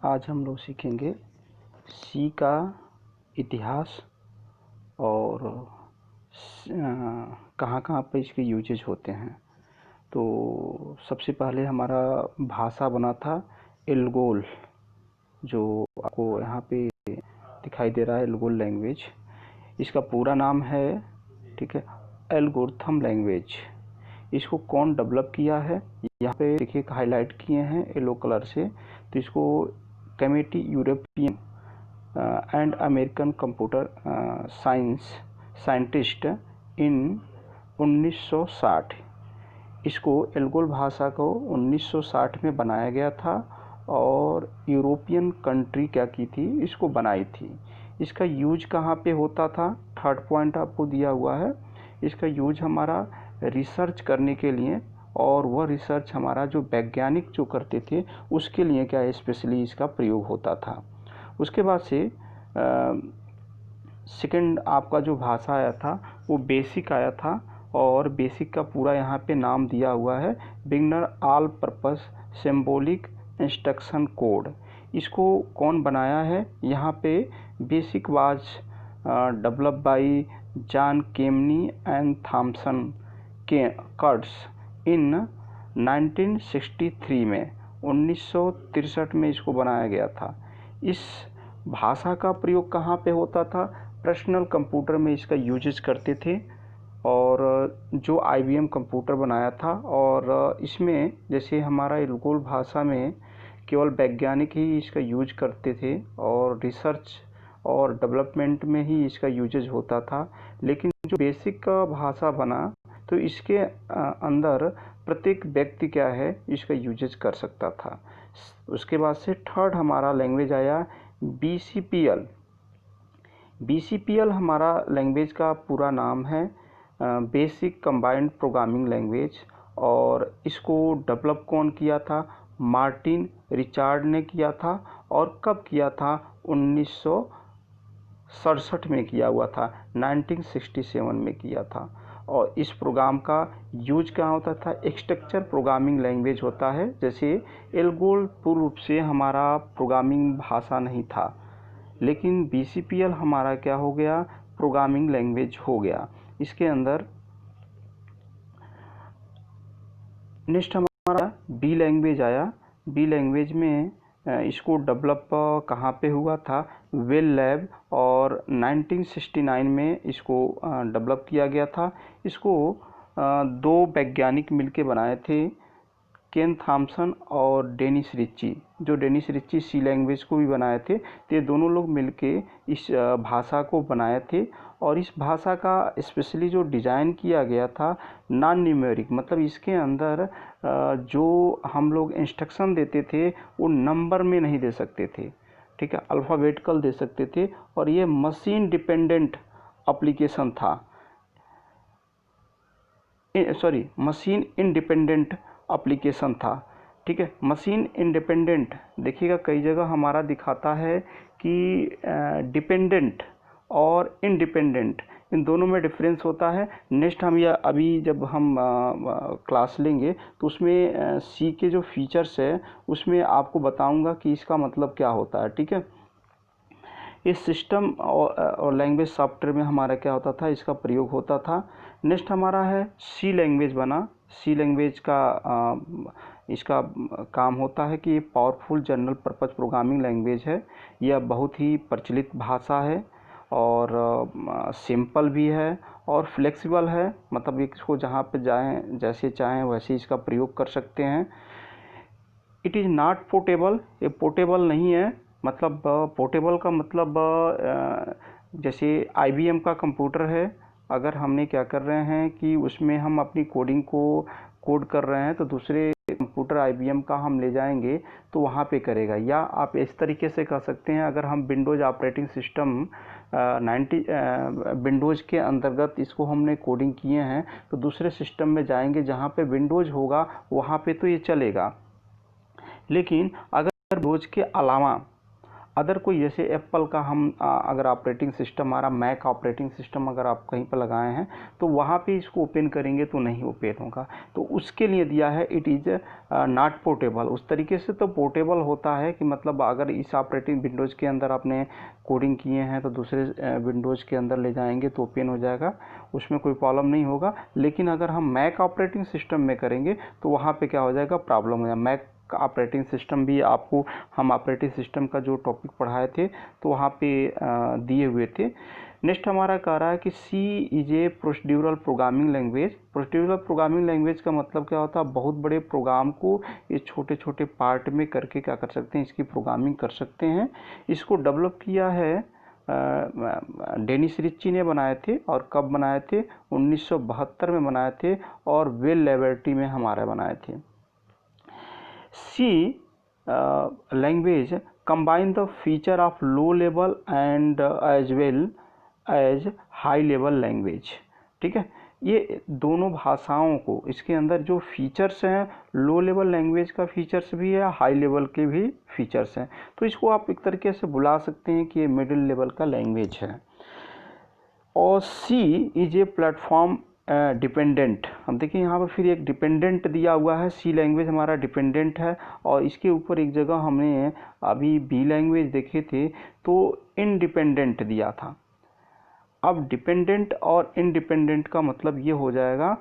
आज हम लोग सीखेंगे सी का इतिहास और कहाँ कहाँ पे इसके यूजेज होते हैं। तो सबसे पहले हमारा भाषा बना था एल्गोल, जो आपको यहाँ पे दिखाई दे रहा है, एल्गोल लैंग्वेज। इसका पूरा नाम है, ठीक है, एल्गोरिथम लैंग्वेज। इसको कौन डेवलप किया है, यहाँ पे देखिए हाईलाइट किए हैं येलो कलर से। तो इसको committee European and American computer scientist in 1960। इसको एल्गोल भाषा को 1960 में बनाया गया था और यूरोपियन कंट्री क्या की थी, इसको बनाई थी। इसका यूज कहाँ पे होता था, थर्ड पॉइंट आपको दिया हुआ है। इसका यूज हमारा रिसर्च करने के लिए, और वह रिसर्च हमारा जो वैज्ञानिक जो करते थे उसके लिए क्या स्पेशली इसका प्रयोग होता था। उसके बाद से सेकंड आपका जो भाषा आया था वो बेसिक आया था, और बेसिक का पूरा यहाँ पे नाम दिया हुआ है beginner all purpose symbolic instruction code. इसको कौन बनाया है, यहाँ पे BASIC was develop by John Kemeny and Thomson K Kurtz इन 1963 में, 1963 में इसको बनाया गया था। इस भाषा का प्रयोग कहाँ पे होता था, पर्सनल कंप्यूटर में इसका यूजेस करते थे, और जो IBM कंप्यूटर बनाया था। और इसमें जैसे हमारा एल्गोल भाषा में केवल वैज्ञानिक ही इसका यूज करते थे, और रिसर्च और डेवलपमेंट में ही इसका यूजेज होता था। लेकिन जो बेसिक का भाषा बना तो इसके अंदर प्रत्येक व्यक्ति क्या है इसका यूजेज कर सकता था। उसके बाद से थर्ड हमारा लैंग्वेज आया BCPL। BCPL हमारा लैंग्वेज का पूरा नाम है बेसिक कंबाइंड प्रोग्रामिंग लैंग्वेज, और इसको डेवलप कौन किया था, मार्टिन रिचार्ड ने किया था। और कब किया था, 1967 में किया हुआ था, 1967 में किया था। और इस प्रोग्राम का यूज क्या होता था, स्ट्रक्चर प्रोग्रामिंग लैंग्वेज होता है। जैसे एल्गोल पूर्ण रूप से हमारा प्रोग्रामिंग भाषा नहीं था, लेकिन BCPL हमारा क्या हो गया, प्रोग्रामिंग लैंग्वेज हो गया। इसके अंदर नेक्स्ट हमारा B लैंग्वेज आया। B लैंग्वेज में इसको डेवलप कहाँ पे हुआ था, वेल लैब, और 1969 में इसको डेवलप किया गया था। इसको दो वैज्ञानिक मिलके बनाए थे, केन थॉमसन और डेनिस रिच्ची। जो डेनिस रिच्ची सी लैंग्वेज को भी बनाए थे, तो ये दोनों लोग मिलके इस भाषा को बनाए थे। और इस भाषा का स्पेशली जो डिज़ाइन किया गया था नॉन न्यूमेरिक, मतलब इसके अंदर जो हम लोग इंस्ट्रक्शन देते थे वो नंबर में नहीं दे सकते थे, ठीक है, अल्फ़ाबेटिकल दे सकते थे। और ये मशीन डिपेंडेंट एप्लीकेशन था, मशीन इंडिपेंडेंट एप्लीकेशन था, ठीक है। मशीन इंडिपेंडेंट देखिएगा कई जगह हमारा दिखाता है कि डिपेंडेंट और इंडिपेंडेंट, इन दोनों में डिफरेंस होता है। नेक्स्ट हम यह अभी जब हम क्लास लेंगे तो उसमें सी के जो फीचर्स है उसमें आपको बताऊंगा कि इसका मतलब क्या होता है, ठीक है। इस सिस्टम और लैंग्वेज सॉफ्टवेयर में हमारा क्या होता था, इसका प्रयोग होता था। नेक्स्ट हमारा है सी लैंग्वेज बना। सी लैंग्वेज का इसका काम होता है कि ये powerful general purpose programming language है। यह बहुत ही प्रचलित भाषा है, और सिंपल भी है और फ्लेक्सिबल है, मतलब इसको जहाँ पे जाएं जैसे चाहें वैसे इसका प्रयोग कर सकते हैं। इट इज़ नॉट पोर्टेबल, ये पोर्टेबल नहीं है। मतलब पोर्टेबल का मतलब जैसे IBM का कंप्यूटर है, अगर हमने क्या कर रहे हैं कि उसमें हम अपनी कोडिंग को कोड कर रहे हैं तो दूसरे कंप्यूटर IBM का हम ले जाएंगे तो वहाँ पे करेगा। या आप इस तरीके से कर सकते हैं, अगर हम विंडोज़ ऑपरेटिंग सिस्टम विंडोज़ के अंतर्गत इसको हमने कोडिंग किए हैं तो दूसरे सिस्टम में जाएंगे जहाँ पे विंडोज़ होगा वहाँ पे तो ये चलेगा। लेकिन अगर विंडोज़ के अलावा अदर कोई जैसे एप्पल का हम अगर ऑपरेटिंग सिस्टम हमारा मैक ऑपरेटिंग सिस्टम अगर आप कहीं पर लगाए हैं तो वहाँ पे इसको ओपन करेंगे तो नहीं ओपन होगा। तो उसके लिए दिया है इट इज़ नॉट पोर्टेबल। उस तरीके से तो पोर्टेबल होता है कि मतलब अगर इस ऑपरेटिंग विंडोज़ के अंदर आपने कोडिंग किए हैं तो दूसरे विंडोज़ के अंदर ले जाएंगे तो ओपन हो जाएगा, उसमें कोई प्रॉब्लम नहीं होगा। लेकिन अगर हम मैक ऑपरेटिंग सिस्टम में करेंगे तो वहाँ पे क्या हो जाएगा, प्रॉब्लम हो जाएगा। मैक ऑपरेटिंग सिस्टम भी आपको हम ऑपरेटिंग सिस्टम का जो टॉपिक पढ़ाए थे तो वहाँ पे दिए हुए थे। नेक्स्ट हमारा कह रहा है कि C is a procedural programming language. Procedural programming language का मतलब क्या होता है, बहुत बड़े प्रोग्राम को ये छोटे छोटे पार्ट में करके क्या कर सकते हैं, इसकी प्रोग्रामिंग कर सकते हैं। इसको डेवलप किया है डेनिस रिच्ची ने बनाए थे। और कब बनाए थे, 1972 में बनाए थे और बेल लैबोरेटरी में हमारे बनाए थे। C language combine the feature of low level and as well as high level language। ठीक है, ये दोनों भाषाओं को इसके अंदर जो फीचर्स हैं, लो लेवल लैंग्वेज का फीचर्स भी है, हाई लेवल के भी फीचर्स हैं। तो इसको आप एक तरीके से बुला सकते हैं कि ये मिडिल लेवल का लैंग्वेज है। और C is a platform dependent. हम देखिए यहाँ पर फिर एक डिपेंडेंट दिया हुआ है, सी लैंग्वेज हमारा डिपेंडेंट है। और इसके ऊपर एक जगह हमने अभी बी लैंग्वेज देखे थे तो इंडिपेंडेंट दिया था। अब डिपेंडेंट और इंडिपेंडेंट का मतलब ये हो जाएगा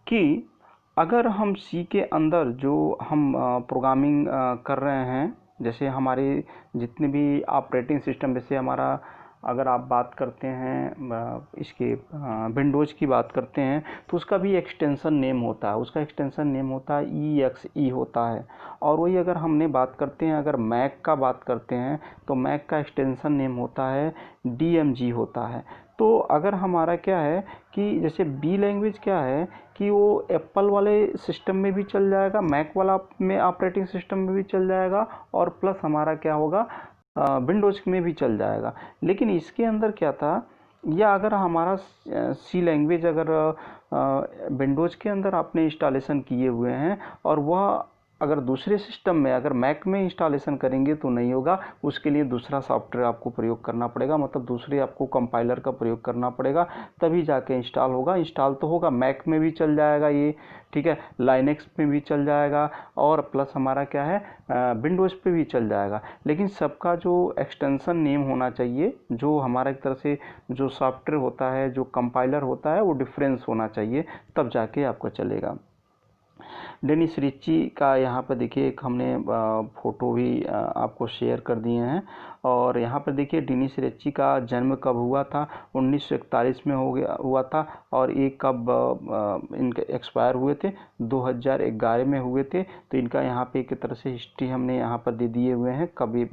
कि अगर हम सी के अंदर जो हम प्रोग्रामिंग कर रहे हैं, जैसे हमारे जितने भी ऑपरेटिंग सिस्टम, जैसे हमारा अगर आप बात करते हैं इसके विंडोज़ की बात करते हैं तो उसका भी एक्सटेंशन नेम होता है, उसका एक्सटेंशन नेम होता है EXE होता है। और वही अगर हमने बात करते हैं, अगर मैक का बात करते हैं तो मैक का एक्सटेंशन नेम होता है DMG होता है। तो अगर हमारा क्या है कि जैसे बी लैंग्वेज क्या है कि वो एप्पल वाले सिस्टम में भी चल जाएगा, मैक वाला में ऑपरेटिंग सिस्टम में भी चल जाएगा और प्लस हमारा क्या होगा, विंडोज़ में भी चल जाएगा। लेकिन इसके अंदर क्या था, या अगर हमारा सी लैंग्वेज अगर विंडोज़ के अंदर आपने इंस्टॉलेशन किए हुए हैं और वह अगर दूसरे सिस्टम में अगर मैक में इंस्टॉलेशन करेंगे तो नहीं होगा, उसके लिए दूसरा सॉफ्टवेयर आपको प्रयोग करना पड़ेगा, मतलब दूसरे आपको कंपाइलर का प्रयोग करना पड़ेगा, तभी जाके इंस्टॉल होगा। इंस्टॉल तो होगा, मैक में भी चल जाएगा ये, ठीक है, लाइनेक्स में भी चल जाएगा और प्लस हमारा क्या है विंडोज़ पे भी चल जाएगा। लेकिन सबका जो एक्सटेंशन नेम होना चाहिए, जो हमारा एक तरह से जो सॉफ्टवेयर होता है, जो कंपाइलर होता है, वो डिफरेंस होना चाहिए, तब जाके आपका चलेगा। डेनिस रिच्ची का यहाँ पर देखिए एक हमने फ़ोटो भी आपको शेयर कर दिए हैं। और यहाँ पर देखिए डेनिस रिच्ची का जन्म कब हुआ था, 1941 में हुआ था। और ये कब इनके एक्सपायर हुए थे, 2011 में हुए थे। तो इनका यहाँ पे एक तरह से हिस्ट्री हमने यहाँ पर दे दिए हुए हैं, कभी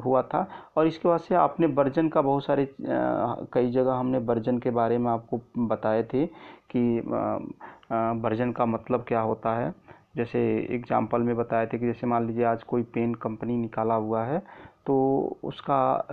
हुआ था। और इसके बाद से आपने वर्जन का बहुत सारे कई जगह हमने वर्जन के बारे में आपको बताए थे कि वर्जन का मतलब क्या होता है। जैसे एग्जांपल में बताए थे कि जैसे मान लीजिए आज कोई पेन कंपनी निकाला हुआ है तो उसका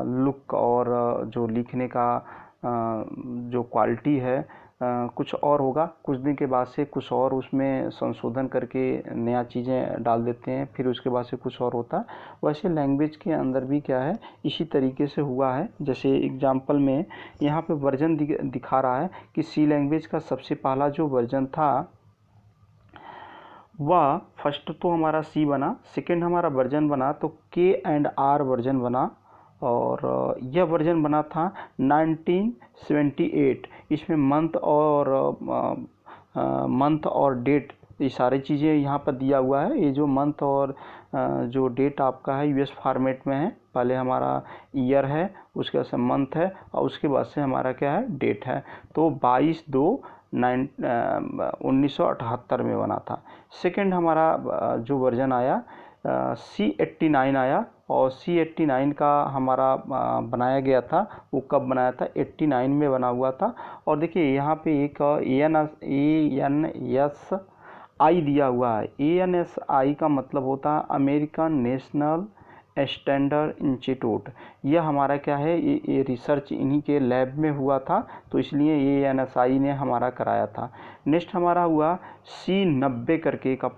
लुक और जो लिखने का जो क्वालिटी है कुछ और होगा, कुछ दिन के बाद से कुछ और उसमें संशोधन करके नया चीज़ें डाल देते हैं, फिर उसके बाद से कुछ और होता है। वैसे लैंग्वेज के अंदर भी क्या है, इसी तरीके से हुआ है। जैसे एग्जांपल में यहाँ पे वर्जन दिखा रहा है कि सी लैंग्वेज का सबसे पहला जो वर्जन था वह फर्स्ट तो हमारा सी बना, सेकेंड हमारा वर्जन बना तो K&R वर्जन बना। और यह वर्जन बना था 1978। इसमें मंथ और डेट, ये सारी चीज़ें यहाँ पर दिया हुआ है। ये जो मंथ और जो डेट आपका है US फॉर्मेट में है। पहले हमारा ईयर है, उसके बाद से मंथ है और उसके बाद से हमारा क्या है, डेट है। तो 22/2/1978 में बना था। सेकंड हमारा जो वर्जन आया C89 आया। और C89 का हमारा बनाया गया था, वो कब बनाया था, 89 में बना हुआ था। और देखिए यहाँ पे एक ANSI दिया हुआ है। ANSI का मतलब होता है अमेरिकन नेशनल स्टैंडर्ड इंस्टीट्यूट। यह हमारा क्या है, ये रिसर्च इन्हीं के लैब में हुआ था, तो इसलिए ये NSI ने हमारा कराया था। नेक्स्ट हमारा हुआ C90 करके का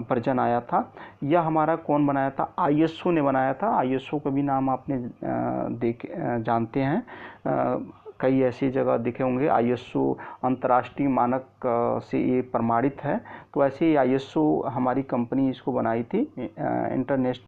वर्जन आया था। यह हमारा कौन बनाया था, ISO ने बनाया था। ISO का भी नाम आपने जानते हैं, कई ऐसी जगह दिखे होंगे। ISO अंतर्राष्ट्रीय मानक से ये प्रमाणित है। तो ऐसे ही ISO हमारी कंपनी इसको बनाई थी, इंटरनेशनल